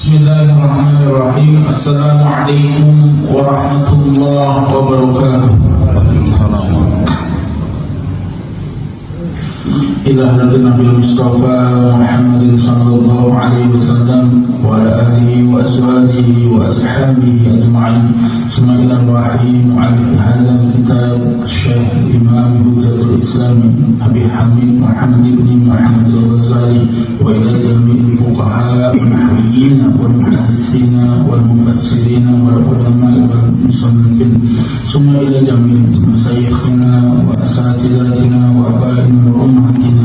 Bismillahirrahmanirrahim. Assalamualaikum warahmatullahi wabarakatuh. Ila hadratin Nabi Mustafa Muhammadin sallallahu alaihi wasallam wa ala alihi wa azwajihi wa ashabihi ajma'in. Summa ila rahim mu'allif hadha al-kitab Syekh Imam Hujjatul Islam Abi Hamid Muhammad ibn Muhammad al-Ghazali wa ila jami'il fuqaha wal nahwiyyin wal muhaddithin wal mufassirin wal ulama wal musannifin. Summa ila jami'il masyayikhina wa asatidatina wa abaina wa ummatina.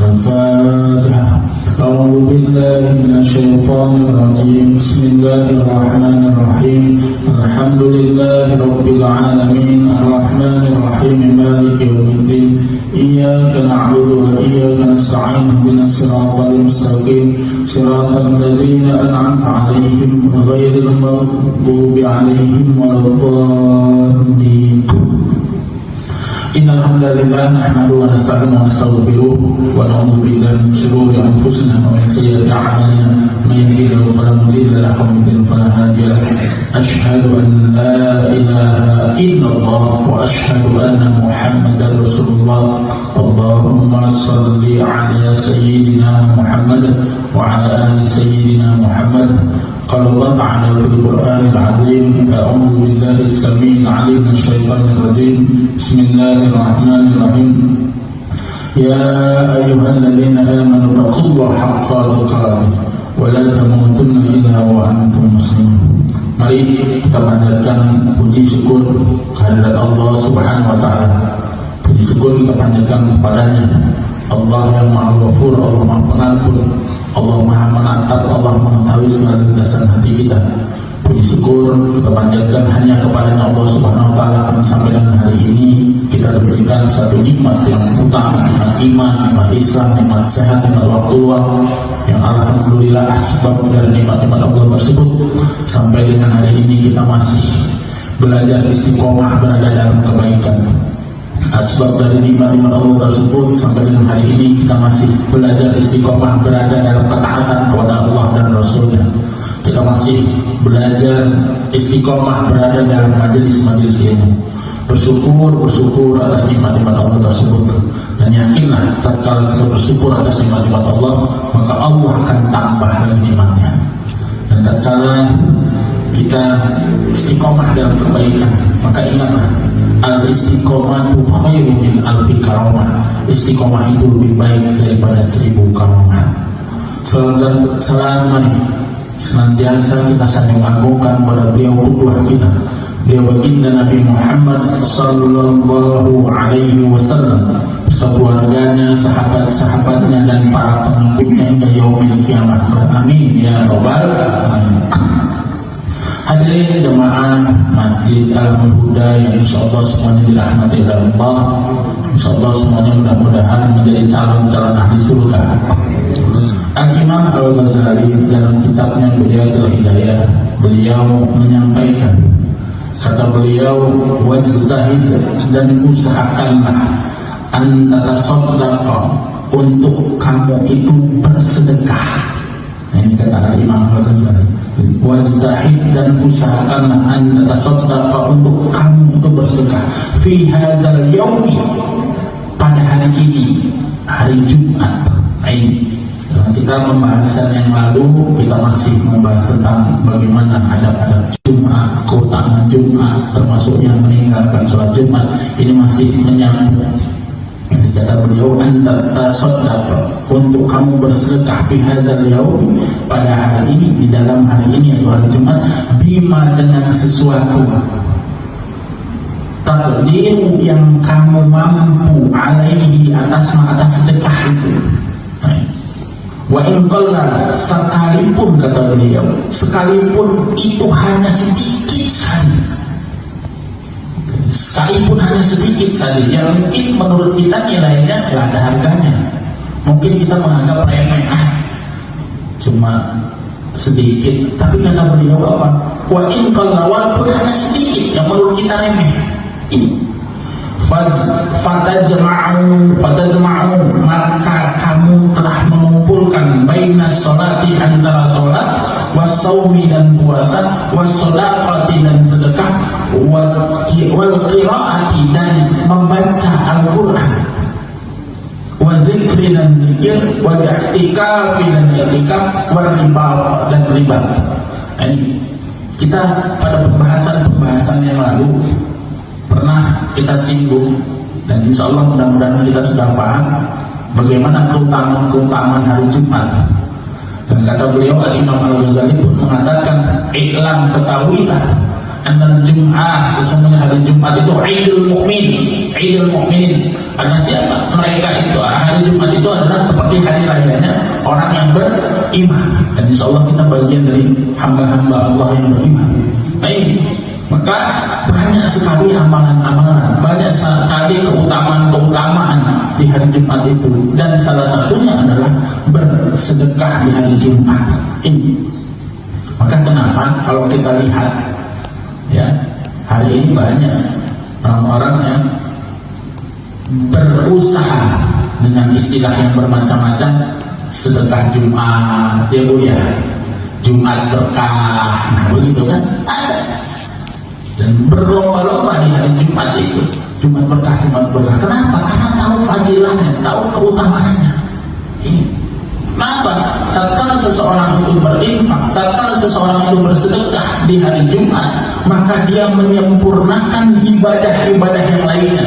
الفاتحة. أعوذ بالله من الشيطان الرجيم. بسم الله الرحمن الرحيم. الحمد لله رب العالمين الرحمن الرحيم مالك يوم الدين. إياك نعبد وإياك نستعين اهدنا الصراط المستقيم صراط الذين أنعمت عليهم غير المغضوب عليهم ولا الضالين. Innal hamdalillah nahmaduhu wa nasta'inuhu wa nastaghfiruh wa na'udzu billahi min shururi anfusina wa min sayyiati a'malina may yahdihillahu fala mudilla lahu wa may yudlil fala hadiya lahu. Asyhadu an la ilaha illallah wa asyhadu anna Muhammadar Rasulullah. Allahumma shalli ala sayyidina Muhammad wa ala ali sayyidina Muhammad. قال الله تعالى في القرآن العظيم أعوذ بالله السميع العليم من الشيطان الرجيم بسم الله الرحمن الرحيم يا أيها الذين آمنوا اتقوا الله حق تقاته ولا تموتن إلا وأنتم مسلمون. Mari kita panjatkan puji syukur kehadirat Allah Subhanahu wa taala. Puji syukur kita panjatkan kepadanya, Allah yang Maha Ghafur, Allah Maha Pengampun, Allah Maha Menatap, Allah mengetahui segala lintasan hati kita. Puji syukur kita panjatkan hanya kepadanya Allah Subhanahu wa taala karena sampai dengan hari ini kita diberikan satu nikmat yang utama, nikmat iman, nikmat Islam, nikmat sehat, nikmat waktu luang yang alhamdulillah asbab dari nikmat-nikmat Allah tersebut sampai dengan hari ini kita masih belajar istiqomah berada dalam kebaikan. Asbab dari nikmat-nikmat Allah tersebut sampai dengan hari ini kita masih belajar istiqomah berada dalam ketaatan kepada Allah dan Rasulnya. Kita masih belajar istiqomah berada dalam majelis-majelis ilmu. Bersyukur atas nikmat-nikmat Allah tersebut. Dan yakinlah tatkala kita bersyukur atas nikmat-nikmat Allah, maka Allah akan tambah lagi nikmatnya. Dan tatkala kita istiqomah dalam kebaikan, maka ingatlah al-istiqomatu khairu min alfi karamah. Istiqomah itu lebih baik daripada 1000 karamah. Selama senantiasa kita saling mengagungkan pada beliau qudwah kita, beliau baginda Nabi Muhammad sallallahu alaihi wasallam, keluarganya, sahabat-sahabatnya dan para pengikutnya hingga yaumil kiamat. Amin ya rabbal alamin. Hadirin jemaah Masjid Al-Huda yang insyaallah semuanya dirahmati oleh Allah, insyaallah semuanya mudah-mudahan menjadi calon-calon ahli surga. Al-Imam Al-Ghazali dalam kitabnya Bidayatul Hidayah, beliau menyampaikan, kata beliau, wajtahid, dan usahakanlah an tatasaddaqa, untuk kamu itu bersedekah. Ini kata Imam Al-Ghazali, wajtahid, dan usahakanlah an tatasaddaqa, untuk kamu itu bersedekah fi hadzal yaumi, pada hari ini, hari Jumat. Ini kita pembahasan yang lalu kita masih membahas tentang bagaimana adab-adab Jumat, keutamaan Jumat, termasuk yang meninggalkan sholat Jumat. Ini masih menyambung. Kata beliau, anta tasaddaqa, untuk kamu bersedekah fi hadzal yaum, pada hari ini, di dalam hari ini yaitu hari Jumat, bima, dengan sesuatu, takdir yang kamu mampu, alaihi, atas sedekah itu. Wa in qalla, sekalipun, kata beliau, sekalipun itu hanya sedikit saja, sekalipun hanya sedikit saja, yang mungkin menurut kita nilainya nggak ada harganya, mungkin kita menganggap remeh, cuma sedikit. Tapi kata beliau apa? Wa in qalla, walaupun hanya sedikit yang menurut kita remeh, ini fatajma'u, maka kamu telah mengumpulkan baina sholati, antara sholat, wasaumi dan puasa, wasodaqati dan sedekah, wal qiraati dan membaca Al-Quran, wadzikri dan zikir, wa'tikafi dan i'tikaf, wariba dan riba. Ini kita pada pembahasan yang lalu pernah kita singgung, dan insya Allah mudah-mudahan kita sudah paham bagaimana keutamaan hari Jumat. Dan kata beliau, Al-Imam Al-Ghazali pun mengatakan, "I'lam, ketahuilah, annal Jum'ah, sesungguhnya hari Jumat itu Idul Mu'min, Idul Mu'minin." Karena siapa? Mereka itu, hari Jumat itu adalah seperti hari rayanya orang yang beriman. Dan insya Allah kita bagian dari hamba-hamba Allah yang beriman. Baik, maka banyak sekali amalan-amalan, banyak sekali keutamaan-keutamaan di hari Jumat itu, dan salah satunya adalah bersedekah di hari Jumat ini. Maka kenapa kalau kita lihat ya, hari ini banyak orang-orang yang berusaha dengan istilah yang bermacam-macam, sedekah Jumat, ya Bu ya, Jumat berkah, nah begitu kan, ada. Dan berlomba-lomba di hari Jumat itu, Jumat berkah, Jumat berkah. Kenapa? Karena tahu fadilahnya, tahu keutamaannya. Kenapa? Tatkala seseorang itu berinfak, tatkala seseorang itu bersedekah di hari Jumat, maka dia menyempurnakan ibadah-ibadah yang lainnya.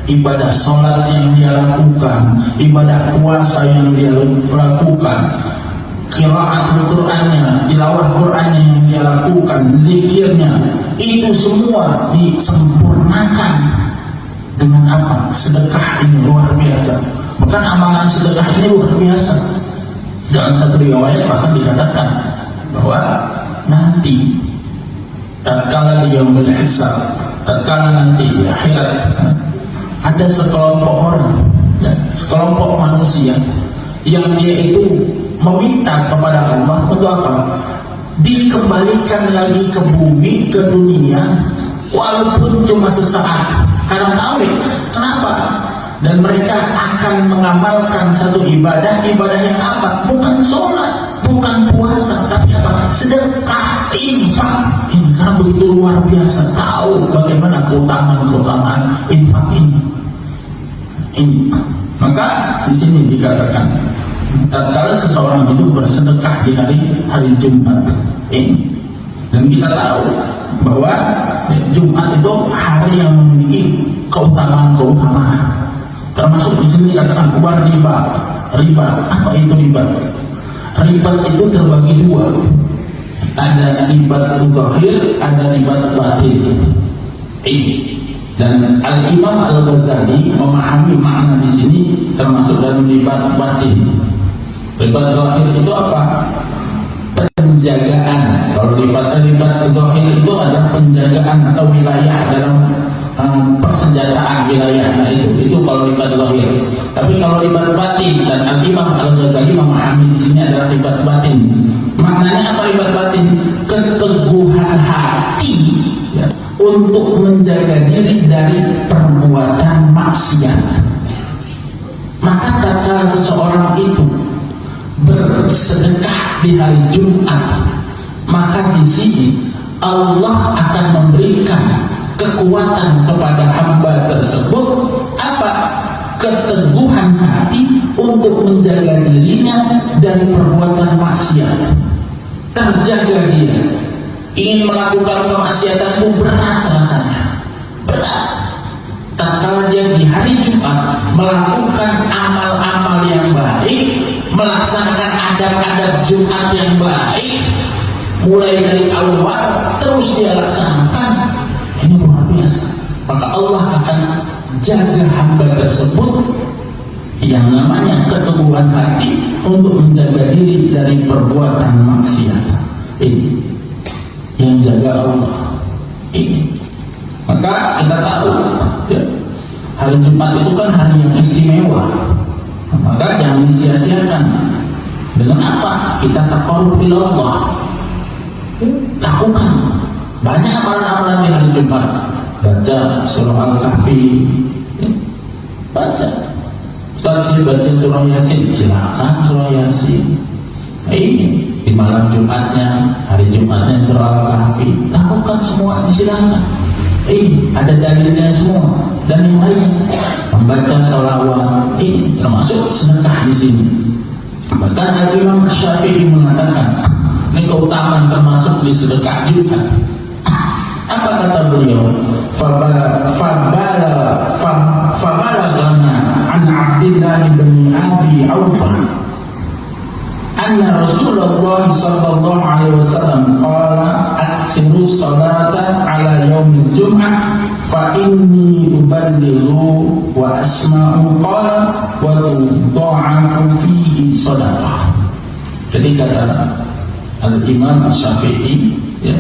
Ibadah sholat yang dia lakukan, ibadah puasa yang dia lakukan, qiraatul Qur'annya, tilawah Qur'annya yang dia lakukan, zikirnya, itu semua disempurnakan dengan apa? Sedekah ini luar biasa. Bahkan amalan sedekah ini luar biasa. Dalam satu riwayat bahkan dikatakan bahwa nanti tatkala dia hisab, tatkala nanti di akhirat ada sekelompok orang, ya, sekelompok manusia yang dia itu meminta kepada Allah untuk apa? Dikembalikan lagi ke bumi, ke dunia, walaupun cuma sesaat. Karena tahu ya, kenapa? Dan mereka akan mengamalkan satu ibadah yang apa? Bukan sholat, bukan puasa, tapi apa? Sedekah, infak. Ini karena begitu luar biasa, tahu bagaimana keutamaan infak ini. Maka di sini dikatakan, tatkala seseorang itu bersedekah di hari Jumat ini, dan kita tahu bahwa Jumat itu hari yang memiliki keutamaan. Termasuk di sini dikatakan riba. Riba, apa itu riba? Riba itu terbagi dua. Ada riba zahir, ada riba batin. Dan Al-Imam Al-Ghazali memahami makna di sini termasuk dalam riba batin. Riba zahir itu apa? Penjagaan. Kalau riba zahir itu adalah penjagaan atau wilayah dalam persenjataan wilayah. Nah itu kalau riba zahir. Tapi kalau riba batin, dan Al-Imam Al-Ghazali memahami di sini adalah riba batin. Maknanya apa riba batin? Keteguhan hati ya, untuk menjaga diri dari perbuatan maksiat. Maka tatkala seseorang itu bersedekah di hari Jumat, maka di sini Allah akan memberikan kekuatan kepada hamba tersebut apa? Keteguhan hati untuk menjaga dirinya dari perbuatan maksiat. Terjaga dia. Ingin melakukan kemaksiatan itu berat rasanya, berat. Tatkala dia di hari Jumat melakukan amal-amal yang baik, melaksanakan adab-adab Jumat yang baik, mulai dari awal terus dia laksanakan, ini luar biasa. Maka Allah akan jaga hamba tersebut yang namanya keteguhan hati untuk menjaga diri dari perbuatan maksiat. Ini yang jaga Allah. Ini. Maka kita tahu ya, hari Jumat itu kan hari yang istimewa. Maka jangan disia-siakan. Dengan apa? Kita taqarrub ila Allah. Lakukan banyak amalan-amalan di hari Jumat. Baca surah Al-Kahfi, baca. Ustaz, baca surah Yasin, silakan surah Yasin. Ini di malam Jumatnya, hari Jumatnya surah Al-Kahfi, lakukan semua, silakan. Ada dalilnya semua. Dan yang lain, membaca sholawat, termasuk sedekah di sini. Bahkan Imam Syafi'i mengatakan, ini keutamaan termasuk di sedekah Jumat. Apa kata beliau? Fabalagana an Abdillah bin Abi Aufa anna Rasulullah sallallahu alaihi wasallam qala akthiru salata ala yaumil jum'ah fa inni uballighu wa asma'u qala wa tudha'afu fihi sadaqah. Ketika Al-Imam Syafi'i, ya,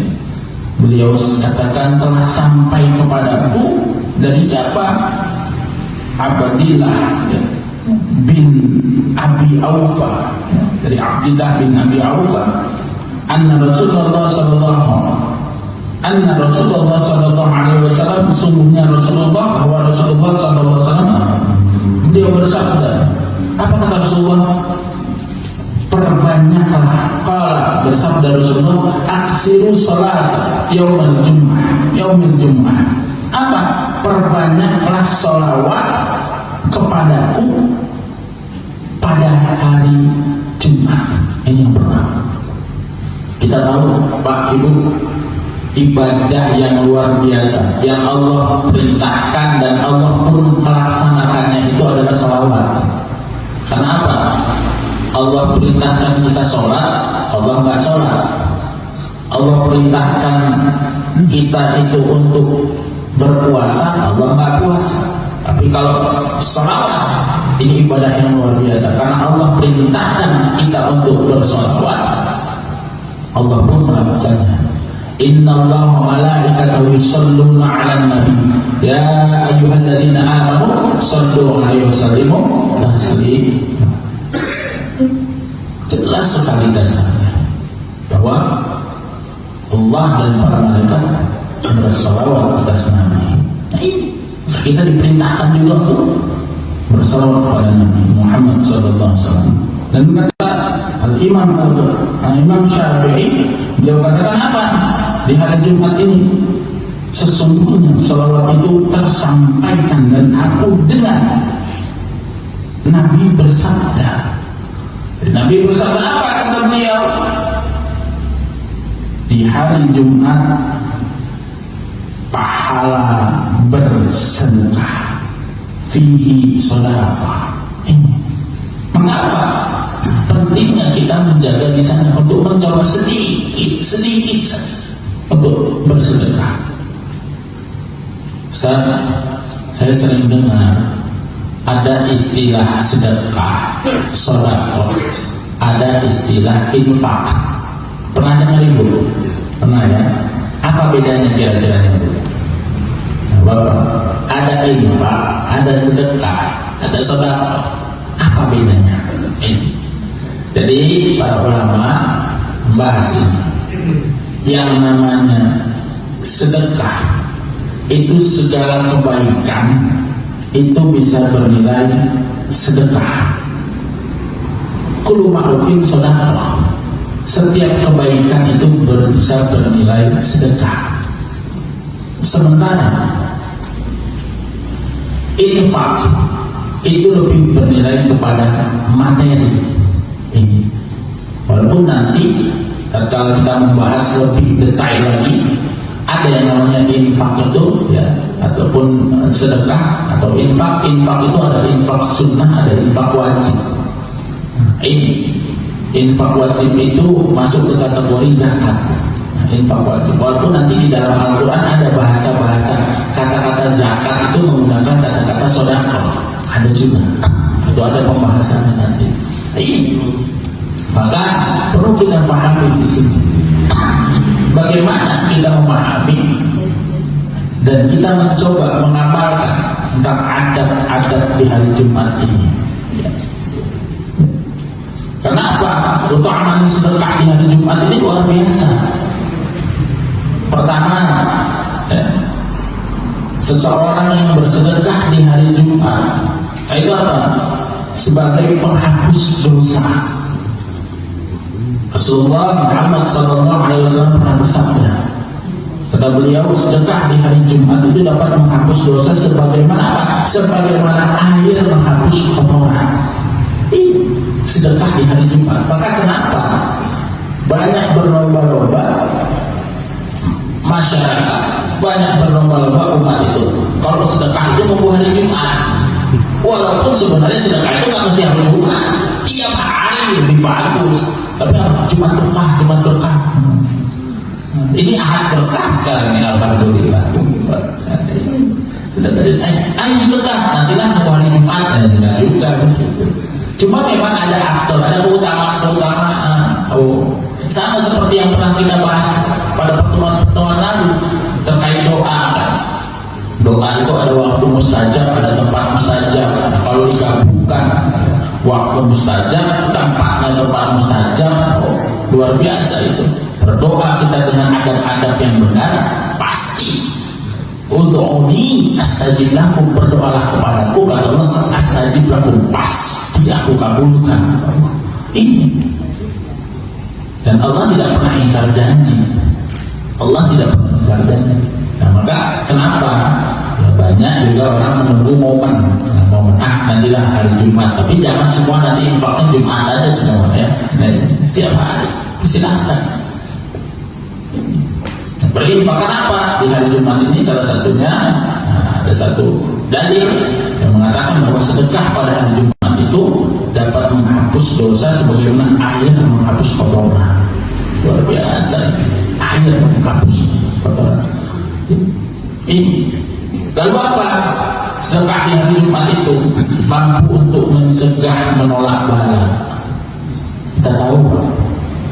beliau katakan telah sampai kepadaku dari siapa? Abdillah, ya, bin Abi Aufa, ya, dari Abdillah bin Abi Aufa, anna Rasulullah sallallahu alaihi wasallam, sungguhnya Rasulullah, bahwa Rasulullah sallallahu alaihi wasallam beliau bersabda. Apa kata Rasulullah? Perbanyaklah, qala, bersabda Rasulullah, aksiru salat yaumil jum'ah. Apa? Perbanyaklah sholawat kepadaku pada hari Jumat. Ini yang pertama. Kita tahu, Pak Ibu, ibadah yang luar biasa yang Allah perintahkan dan Allah pun melaksanakannya itu adalah sholawat. Kenapa? Allah perintahkan kita sholat, Allah nggak sholat. Allah perintahkan kita itu untuk berpuasa, Allah nggak puasa. Tapi kalau sholawat, ini ibadah yang luar biasa karena Allah perintahkan kita untuk bersolawat, Allah pun melakukannya. Innallaha wa malaikatahu yusholluna 'alan nabi ya ayyuhalladzina amanu shallu 'alaihi wa sallimu taslima. Jelas sekali dasarnya bahwa Allah dan para malaikat bersalawat atas Nabi. Nah, ini kita diperintahkan juga untuk bersalawat kepada Nabi Muhammad SAW. Dan kata Imam Syafi'i, beliau katakan apa di hari Jumat ini? Sesungguhnya salawat itu tersampaikan dan aku dengar Nabi bersabda. Nabi bersabda apa kata beliau? Di hari Jumat pahala bersedekah fihi sholawat. Mengapa pentingnya kita menjaga di sana untuk mencoba sedikit saja untuk bersedekah? Saya sering dengar ada istilah sedekah, sedekah, ada istilah infak. Pernah dengar Ibu? Pernah ya? Apa bedanya kira-kira Ibu? Bapak, ada infak, ada sedekah, ada sedekah. Apa bedanya? Jadi para ulama membahas ini. Yang namanya sedekah itu segala kebaikan itu bisa bernilai sedekah. Kullu ma'rufin sedekah. Setiap kebaikan itu bisa bernilai sedekah. Sementara infak itu lebih bernilai kepada materi. Ini walaupun nanti kalau kita membahas lebih detail lagi, ada yang namanya infak itu ya, ataupun sedekah atau infak itu ada infak sunnah, ada infak wajib. Ini infak wajib itu masuk ke kategori zakat. Infak wajib, walaupun nanti di dalam Al-Quran ada bahasa-bahasa kata-kata zakat itu menggunakan kata-kata sedekah, ada juga, itu ada pembahasannya nanti. Maka perlu kita pahami di sini bagaimana kita memahami dan kita mencoba mengamalkan tentang adab-adab di hari Jumat ini. Kenapa keutamaan sedekah di hari Jumat ini luar biasa? Pertama, seseorang yang bersedekah di hari Jumat itu apa? Sebagai penghapus dosa. Rasulullah Muhammad SAW pernah bersabda, kata beliau, sedekah di hari Jumat itu dapat menghapus dosa sebagaimana apa? Sebagaimana air menghapus kotoran. Ini sedekah di hari Jumat. Maka kenapa banyak berlomba-lomba masyarakat, banyak berlomba-lomba umat itu kalau sedekah itu mau hari Jumat, walaupun sebenarnya sedekah itu nggak mesti hari Jumat, tiap hari lebih bagus. Tapi Jumat berkah. Ini ahad berkah sekarang ini, alhamdulillah. Ayo sedekah, nantilah aku hari Jumat juga. Cuma memang ada aktor, ada keutamaan. Sama seperti yang pernah kita bahas pada pertemuan lalu terkait doa. Doa itu ada waktu mustajab, ada tempat mustajab. Kalau digabungkan waktu mustajab, tempatnya tempat mustajab, luar biasa itu. Berdoa kita dengan adab-adab yang benar, pasti. Ud'uni astajib lakum, berdoalah kepadaku, kata Allah, astajib lakum, pasti aku kabulkan. Ini. Dan Allah tidak pernah ingkar janji. Allah tidak pernah ingkar janji. Nah, maka kenapa? Ya, banyak juga orang menunggu momen. Nantilah hari Jumat. Tapi jangan semua nanti infaknya Jumat aja semua ya. Nah, setiap hari. Silahkan. Berinfakkan apa? Di hari Jumat ini salah satunya ada satu dalil yang mengatakan bahwa sedekah pada hari Jumat itu dapat menghapus dosa sebagaimana air menghapus kotoran. Luar biasa, air menghapus kotoran. Ini lalu apa? Sedekah di hari Jumat itu mampu untuk mencegah menolak bala. Kita tahu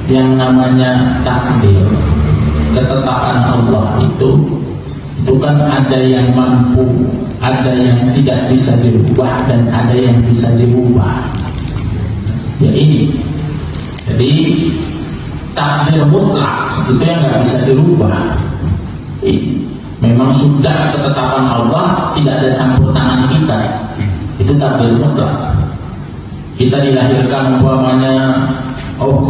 yang namanya takdir, ketetapan Allah itu kan ada yang mampu, ada yang tidak bisa dirubah, dan ada yang bisa dirubah. Ya ini. Jadi takdir mutlak itu yang nggak bisa dirubah. Ini memang sudah ketetapan Allah, tidak ada campur tangan kita. Itu takdir mutlak. Kita dilahirkan umpamanya,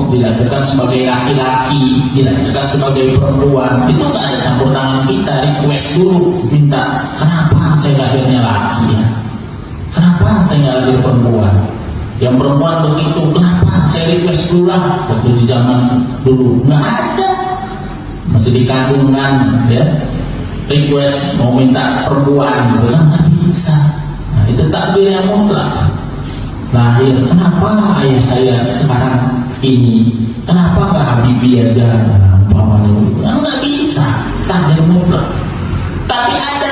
dilahirkan sebagai laki-laki, dilahirkan sebagai perempuan, itu nggak ada campur tangan kita. Request dulu, minta, kenapa saya lahirnya laki ya? Kenapa saya nggak lahir perempuan? Yang perempuan begitu, kenapa? Saya request dulu lah. Waktu di zaman dulu nggak ada, masih di kandungan ya, request mau minta perempuan gitu kan, nggak bisa. Nah, itu takdir yang mutlak. Lahir, kenapa ayah saya sekarang ini, kenapa nggak Habibie aja umpamanya gitu? Nggak bisa, takdir mutlak. Tapi ada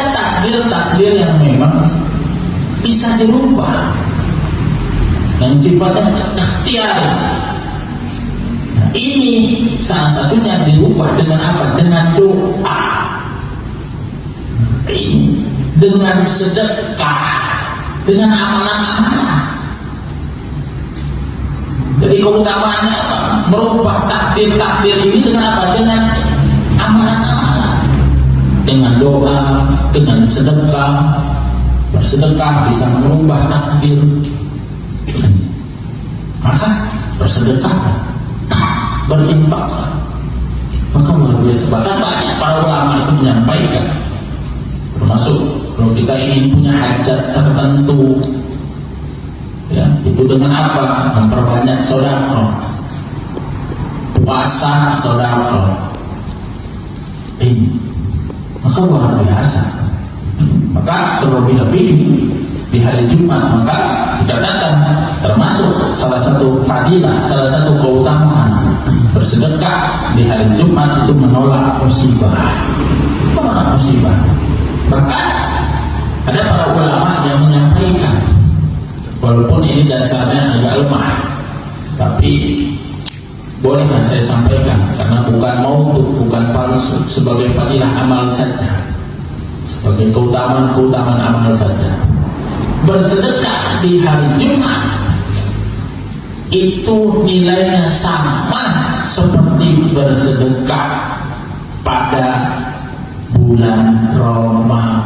takdir yang memang bisa dirubah, yang sifatnya ikhtiar. Nah, ini salah satunya dirubah dengan apa? Dengan doa. Ini dengan sedekah, dengan amalan-amalan. Jadi keutamaannya apa? Merubah takdir ini dengan apa? Dengan amalan-amalan, dengan doa, dengan sedekah. Bersedekah bisa merubah takdir. Maka bersedekah, berinfaklah. Maka luar biasa. Bahkan banyak para ulama itu menyampaikan, termasuk kalau kita ingin punya hajat tertentu, ya, itu dengan apa? Memperbanyak sedekah, puasa sedekah. Ini maka luar biasa. Maka terlebih-lebih di hari Jumat, maka dikatakan termasuk salah satu fadilah, salah satu keutamaan bersedekah di hari Jumat itu menolak musibah. Menolak musibah. Bahkan ada para ulama yang menyampaikan, walaupun ini dasarnya agak lemah, tapi bolehlah saya sampaikan karena bukan mautu, bukan palsu, sebagai fadilah amal saja, sebagai keutamaan amal saja. Bersedekah di hari Jumat itu nilainya sama seperti bersedekah pada bulan Ramadan.